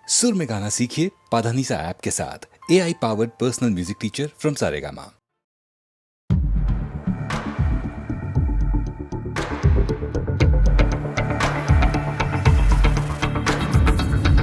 सुर में गाना सीखिए पाधानीसा ऐप के साथ। AI powered personal music teacher from Saregama.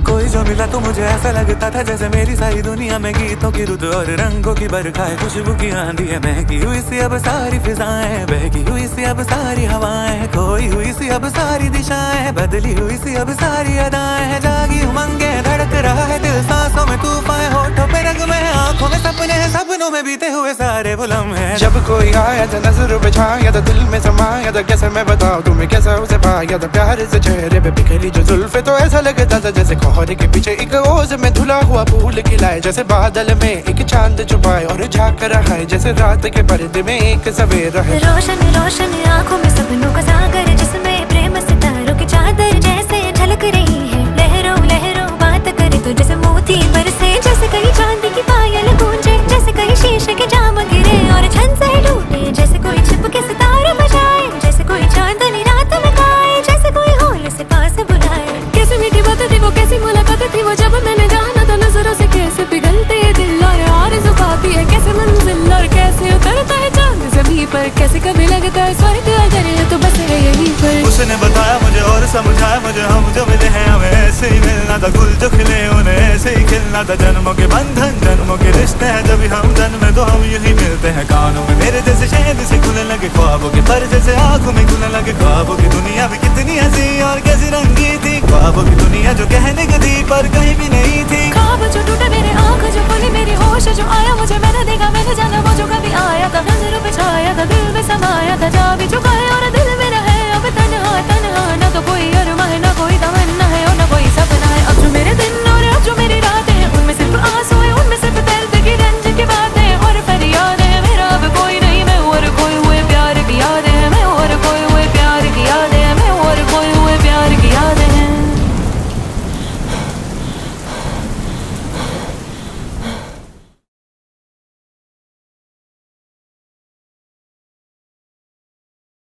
कोई जो मिला तो मुझे ऐसा लगता था जैसे मेरी सारी दुनिया में गीतों की रुत और रंगों की बरखा है, खुशबू की आंधी है, महकी हुई सी अब सारी फिजाएं, बहकी हुई सी अब सारी हवाएं, खोई हुई सी अब सारी दिशाएं, बदली हुई सी अब सारी अदाएं, जागी उमंगे धड़क रहा है दिल, सांसों में तूफान, होठों पे रग में, आंखों में सपने हैं, सपनों में बीते हुए सारे वो लम्हे। जब कोई आया था नजरों पे छाया था, दिल में समाया था, कैसे मैं बताऊं तुम्हें कैसा उसे पाया था, प्यार से चेहरे पे बिखरी जो जुल्फे, तो ऐसा लगता था जैसे कोहरे के पीछे एक ओस में धुला हुआ फूल खिलाए, जैसे बादल में एक चांद छुपाए और झांक रहा है, जैसे रात के पर्दे में एक सवेरा है। रोशन रोशन आंखों में सपनों का सागर, जिसमें प्रेम सितारों की चादर जैसे झलक रही है, लहरों लहरों बात करे तो जैसे मोती बरसे, जैसे कहीं चांदी की पायल गूंजे, जैसे कहीं शीशे के जाम गिरे और छन से टूटे, जैसे कोई छिप के सितारे बजाए, जैसे कोई चांदनी रात में गाए, जैसे कोई होल से पास बुलाए। कैसी मीठी बातें थी वो, कैसी मुलाकात थी वो, जब मैंने जाना था नजरों से कैसे पिघलते दिल और आरज़ू पाती है, कैसे मंजिल और कैसे उतरता है चांद ज़मीं पर, कैसे कभी लगता है स्वर्ग अगर है तो बस है यहीं पर। उसने बताया मुझे और समझाया मुझे, हम जो मिले हैं हमें ऐसे ही मिलना था, गुल जो खिले उन्हें ऐसे ही खिलना था, जन्मों के बंधन जन्मों के रिश्ते हैं, जब हम जन्मे तो हम यही मिलते हैं। कानों में मेरे जैसे शहद से खुलने लगे ख्वाबों के पर, जैसे आंखों में खुलने लगे ख्वाबों की दुनिया भी कितनी हंसी और कैसी रंगी थी, ख्वाबों की दुनिया जो कहने को थी